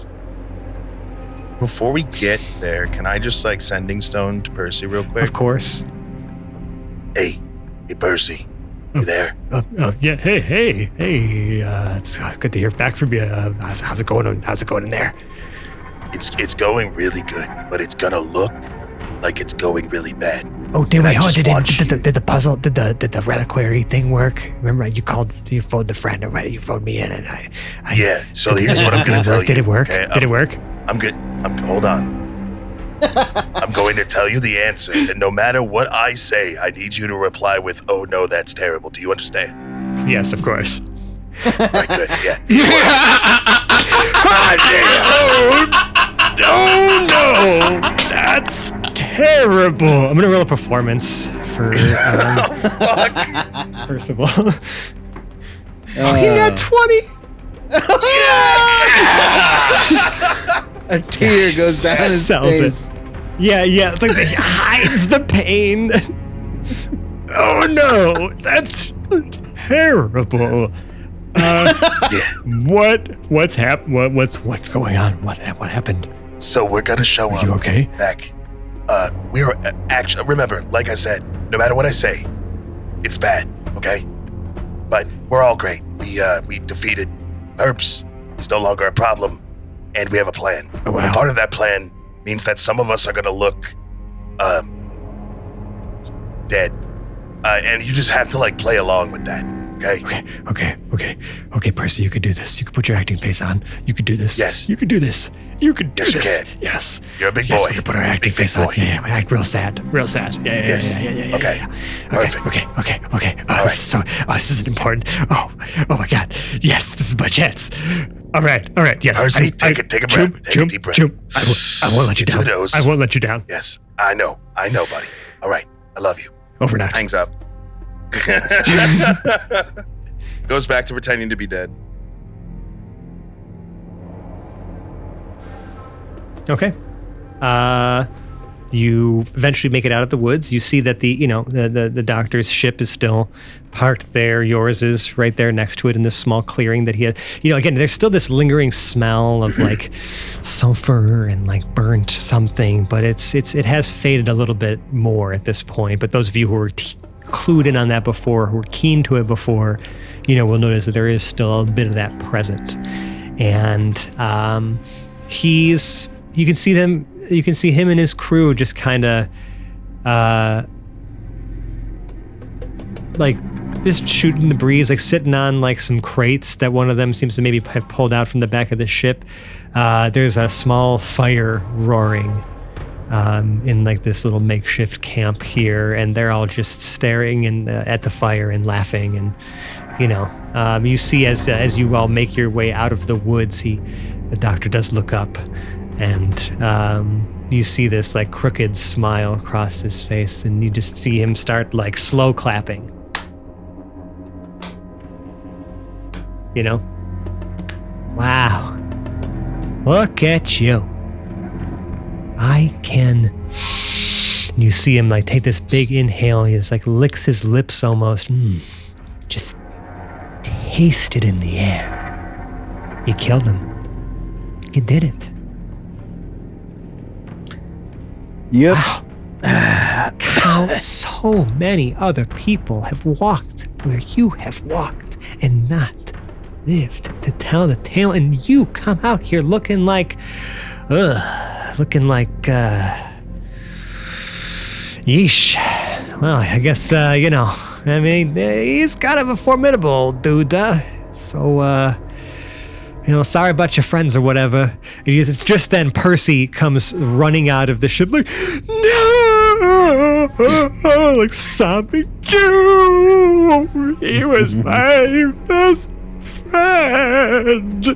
Before we get there, can I just sending stone to Percy real quick? Of course. Hey, Percy, you there? Yeah. Hey. It's good to hear back from you. How's it going? How's it going in there? It's going really good, but it's gonna look like it's going really bad. Oh, did the puzzle, did the reliquary thing work? Remember, you phoned a friend, or you phoned me in, and I yeah. So here's what I'm gonna tell you. Did it work? Okay? Did it work? I'm good. Hold on. I'm going to tell you the answer, and no matter what I say, I need you to reply with, "Oh no, that's terrible." Do you understand? Yes, of course. Right, good. Yeah. Oh no, that's terrible. I'm gonna roll a performance for Percival. He got 20. A tear goes down his Sells face. it. Yeah, like he hides the pain. Oh no, that's terrible. What's going on? What happened? So we're gonna show up. You okay? Back. We're actually, remember, like I said, no matter what I say, it's bad. Okay. But we're all great. We defeated Herbs. He's no longer a problem, and we have a plan. Oh, wow. And part of that plan means that some of us are gonna look dead, and you just have to play along with that. Okay, Percy, you can do this. You can put your acting face on. You can do this. Yes. You can do this. You can do Yes, this. you can. Yes. You're a big Yes, boy. we can put our acting face big on. boy. Yeah, we act real sad. Yeah. Yes. Okay. Perfect. Okay. This is important. Oh my God. Yes, this is my chance. All right. Yes. Percy, take a breath. Take a deep breath. I won't let you Get down. to the nose. I won't let you down. Yes, I know, buddy. All right, I love you. Over now. Hangs up. Goes back to pretending to be dead. Okay. You eventually make it out of the woods. You see that the doctor's ship is still parked there. Yours is right there next to it in this small clearing that he had. Again, there's still this lingering smell of sulfur and burnt something, but it has faded a little bit more at this point. But those of you who were clued in on that before, who were keen to it before, will notice that there is still a bit of that present. And you can see him and his crew just kind of just shooting the breeze, sitting on some crates that one of them seems to maybe have pulled out from the back of the ship. There's a small fire roaring in this little makeshift camp here, and they're all just staring at the fire and laughing. And you see as you all make your way out of the woods, the doctor does look up. And you see this crooked smile across his face, and you just see him start slow clapping. Wow. Look at you. I can. You see him take this big inhale. He just licks his lips almost. Just taste it in the air. You killed him. You did it. Yep. Wow. So many other people have walked where you have walked and not lived to tell the tale, and you come out here looking yeesh. Well, I guess, he's kind of a formidable dude, so, sorry about your friends or whatever. It's just then Percy comes running out of the ship no, sobbing. Joe, he was my best friend.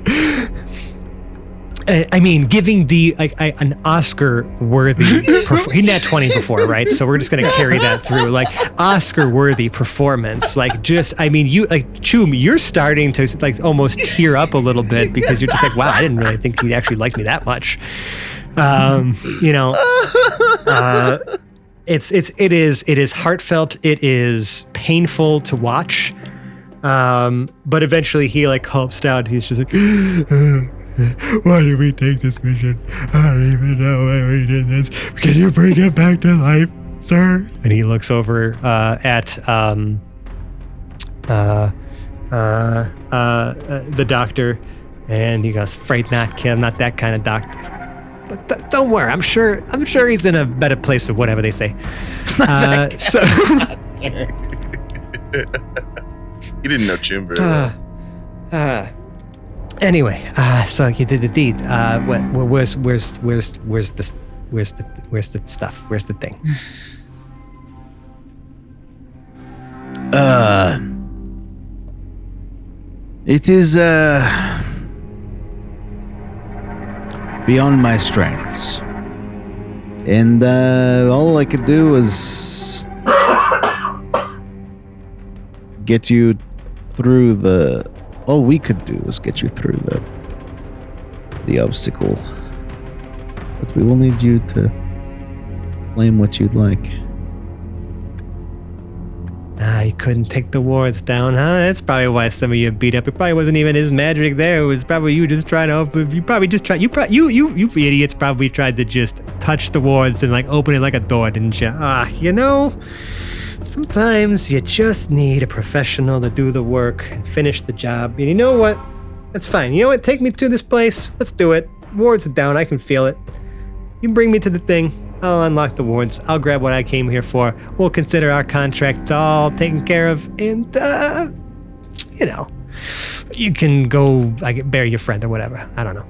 I mean, giving the an Oscar-worthy. He had 20 before, right? So we're just gonna carry that through, like Oscar-worthy performance. Like, just, I mean, you like Choom, you're starting to like almost tear up a little bit because you're just like, wow, I didn't really think he actually liked me that much. You know, it is heartfelt. It is painful to watch. But eventually he like helps down. He's just like. Why did we take this mission? I don't even know why we did this. Can you bring it back to life, sir? And he looks over at the doctor, and he goes, "Afraid not, kid. I'm not that kind of doctor. But don't worry. I'm sure he's in a better place, or whatever they say." So You didn't know Choom very well. Anyway, so you did the deed. Where's the stuff? Where's the thing? It is beyond my strengths, and all I could do was get you through the. All we could do is get you through the obstacle. But we will need you to claim what you'd like. You couldn't take the wards down, huh? That's probably why some of you beat up. It probably wasn't even his magic there. It was probably you just trying to open. You probably just tried. You idiots probably tried to just touch the wards and like open it like a door, didn't you? You know. Sometimes you just need a professional to do the work and finish the job. And you know what? That's fine. You know what? Take me to this place. Let's do it. Wards are down. I can feel it. You bring me to the thing. I'll unlock the wards. I'll grab what I came here for. We'll consider our contract all taken care of. And, you know, you can go bury your friend or whatever. I don't know.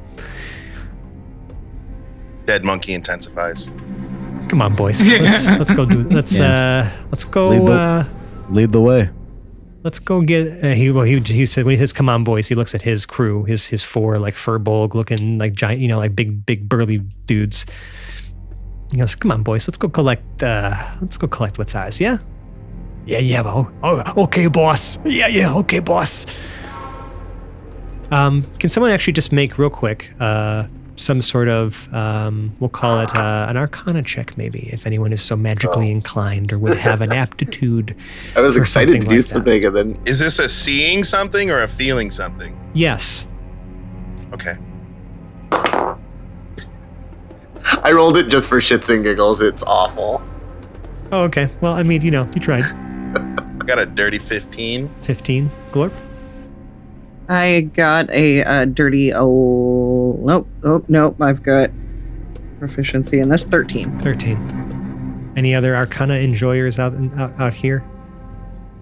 Dead monkey intensifies. Come on, boys. Let's go do. Let's go. Lead the way. Let's go get. He said when he says "come on, boys," he looks at his crew, his four like furbolg looking like giant, you know, like big burly dudes. He goes, "Come on, boys. Let's go collect. What's ours? Yeah. Oh, okay, boss. Yeah. Okay, boss. Can someone actually just make real quick? Some sort of, we'll call it an Arcana check, maybe, if anyone is so magically inclined or would have an aptitude. I was excited to do like something, and then Is this a seeing something or a feeling something? Yes. Okay. I rolled it just for shits and giggles. It's awful. Oh, okay. Well, I mean, you know, you tried. I got a dirty 15. 15, Glorp. I got a dirty. Nope. I've got proficiency, and that's 13. 13. Any other Arcana enjoyers out here?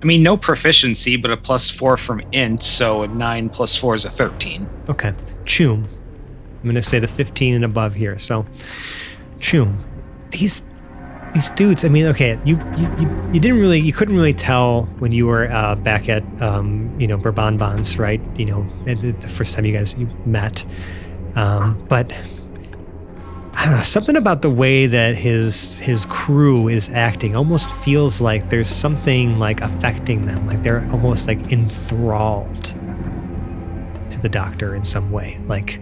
I mean, no proficiency, but a +4 from int, so a 9 + 4 is a 13. Okay. Choom. I'm going to say the 15 and above here. So, Choom. These dudes, I mean, okay, you couldn't really tell when you were back at, Bourbon-Bonds, right? You know, the first time you met. But I don't know, something about the way that his crew is acting almost feels like there's something like affecting them, like they're almost like enthralled to the doctor in some way, like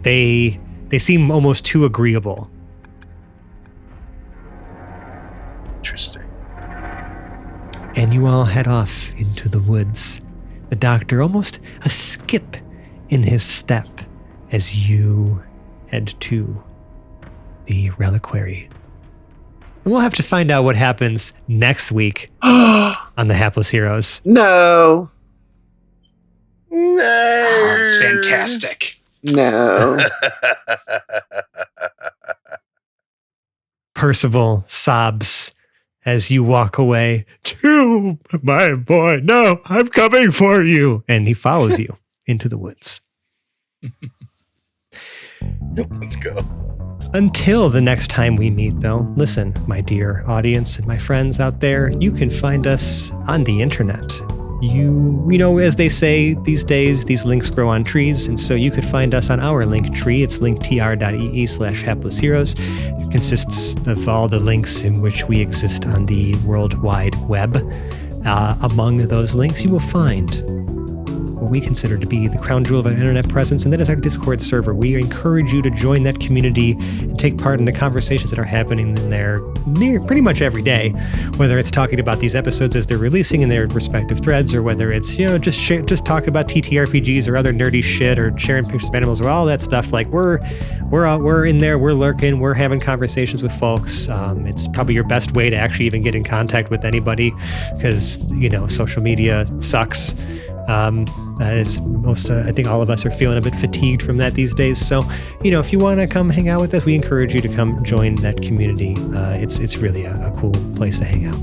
they seem almost too agreeable. Interesting. And you all head off into the woods. The doctor almost a skip in his step as you head to the reliquary. And we'll have to find out what happens next week on the Hapless Heroes. No. Oh, it's fantastic. No. Percival sobs as you walk away. "Choom, my boy, no, I'm coming for you." And he follows you into the woods. Let's go. Until the next time we meet, though, listen, my dear audience and my friends out there, you can find us on the internet. you know, as they say these days, these links grow on trees, and so you could find us on our link tree. It's linktr.ee/haplessheroes. It consists of all the links in which we exist on the World Wide Web. Among those links, you will find what we consider to be the crown jewel of our internet presence, and that is our Discord server. We encourage you to join that community and take part in the conversations that are happening in there pretty much every day, whether it's talking about these episodes as they're releasing in their respective threads, or whether it's, you know, just talking about TTRPGs or other nerdy shit, or sharing pictures of animals, or all that stuff. Like we're in there, we're lurking, we're having conversations with folks. It's probably your best way to actually even get in contact with anybody, because, you know, social media sucks. As most, I think all of us are feeling a bit fatigued from that these days. So, you know, if you want to come hang out with us, we encourage you to come join that community. It's really a cool place to hang out.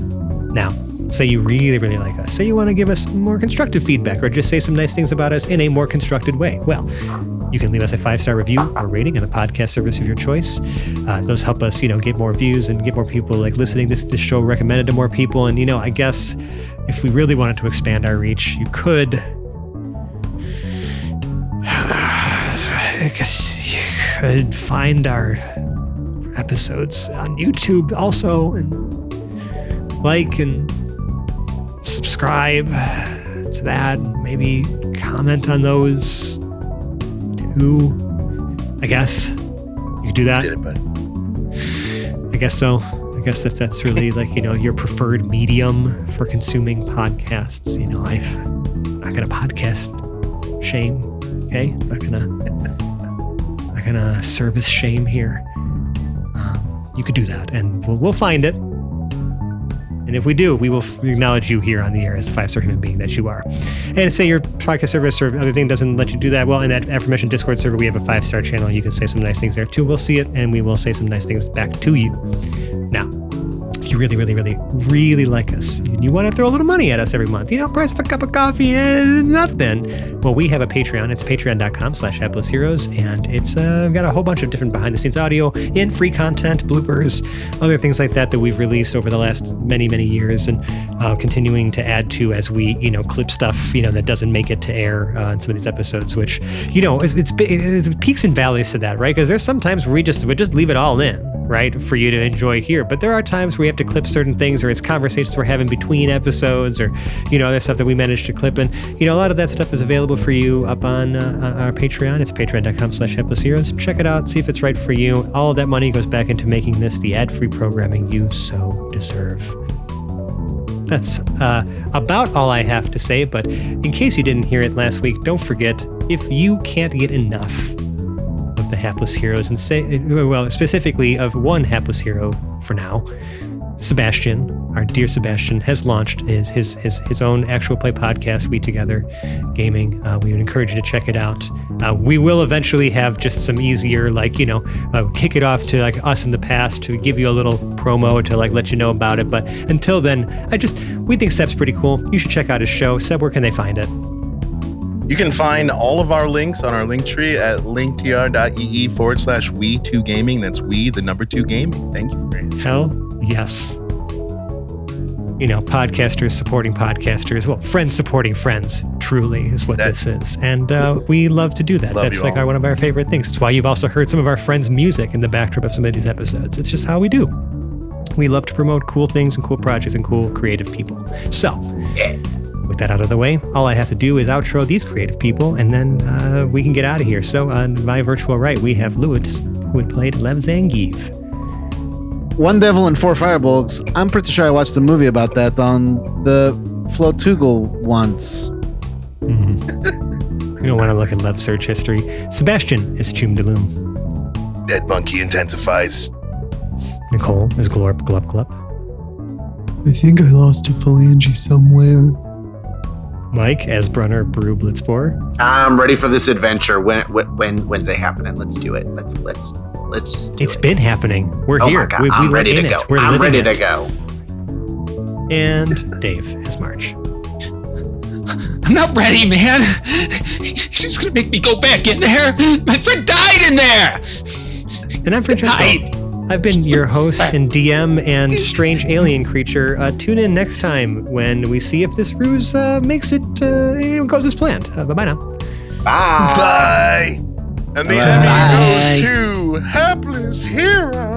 Now, say you really, really like us. Say you want to give us more constructive feedback, or just say some nice things about us in a more constructed way. Well, you can leave us a 5-star review or rating on the podcast service of your choice. Those help us, you know, get more views and get more people like listening this show recommended to more people. And, you know, I guess if we really wanted to expand our reach, you could find our episodes on YouTube also, and like and subscribe to that, and maybe comment on those too. I guess you could do that. You did it, buddy. I guess so. I guess if that's really like, you know, your preferred medium for consuming podcasts, you know, I'm not gonna podcast shame. Okay, I'm not gonna service shame here. You could do that, and we'll find it. And if we do, we will acknowledge you here on the air as the 5-star human being that you are. And say your podcast service or other thing doesn't let you do that, well, in that aforementioned Discord server, we have a 5-star channel. You can say some nice things there too. We'll see it, and we will say some nice things back to you. Now, if you really, really, really, really like us, and you want to throw a little money at us every month, you know, price of a cup of coffee is nothing. Well, we have a Patreon. It's patreon.com/haplessheroes, and it's got a whole bunch of different behind-the-scenes audio and free content, bloopers, other things like that we've released over the last many, many years, and continuing to add to as we, you know, clip stuff, you know, that doesn't make it to air in some of these episodes, which, you know, it's peaks and valleys to that, right? Because there's some times where we just leave it all in, right, for you to enjoy here. But there are times where we have to clip certain things, or it's conversations we're having between episodes, or, you know, other stuff that we managed to clip. And, you know, a lot of that stuff is available for you up on our Patreon. It's patreon.com/haplessheroes. Check it out, see if it's right for you. All of that money goes back into making this the ad-free programming you so deserve. That's about all I have to say, but in case you didn't hear it last week, don't forget, if you can't get enough of the Hapless Heroes, and say, well, specifically of one Hapless Hero for now, Sebastian, our dear Sebastian, has launched his own actual play podcast, We Together Gaming. We would encourage you to check it out. We will eventually have just some easier, like, you know, kick it off to like us in the past to give you a little promo to like let you know about it. But until then, we think Seb's pretty cool. You should check out his show. Seb, where can they find it? You can find all of our links on our link tree at linktr.ee/we2gaming. That's we, the number 2 gaming. Thank you, Frank. Hell yes. You know, podcasters supporting podcasters. Well, friends supporting friends, truly, is what this is. And we love to do that. That's like one of our favorite things. It's why you've also heard some of our friends' music in the backdrop of some of these episodes. It's just how we do. We love to promote cool things and cool projects and cool creative people. So, with that out of the way, all I have to do is outro these creative people, and then we can get out of here. So on my virtual right, we have Lewis, who had played Lev Zangief. One Devil and 4 Firebolgs. I'm pretty sure I watched a movie about that on the Flotugel once. Mm-hmm. You don't want to look at Lev's search history. Sebastian is Chum Deloom. Dead Monkey intensifies. Nicole is Glorp Glup Glup. I think I lost a phalange somewhere. Mike as Brunner Brew Blitzboar. I'm ready for this adventure. When's it happening? Let's do it. Let's just do it. It's been happening. We're here. My God. I'm ready to go. I'm ready to go. And Dave as March. I'm not ready, man. She's gonna make me go back in there. My friend died in there. And I'm Francesco. I've been your host and DM and strange alien creature. Tune in next time when we see if this ruse makes it goes as planned. Bye-bye now. Bye. Bye. And the Emmy goes to Hapless Hero.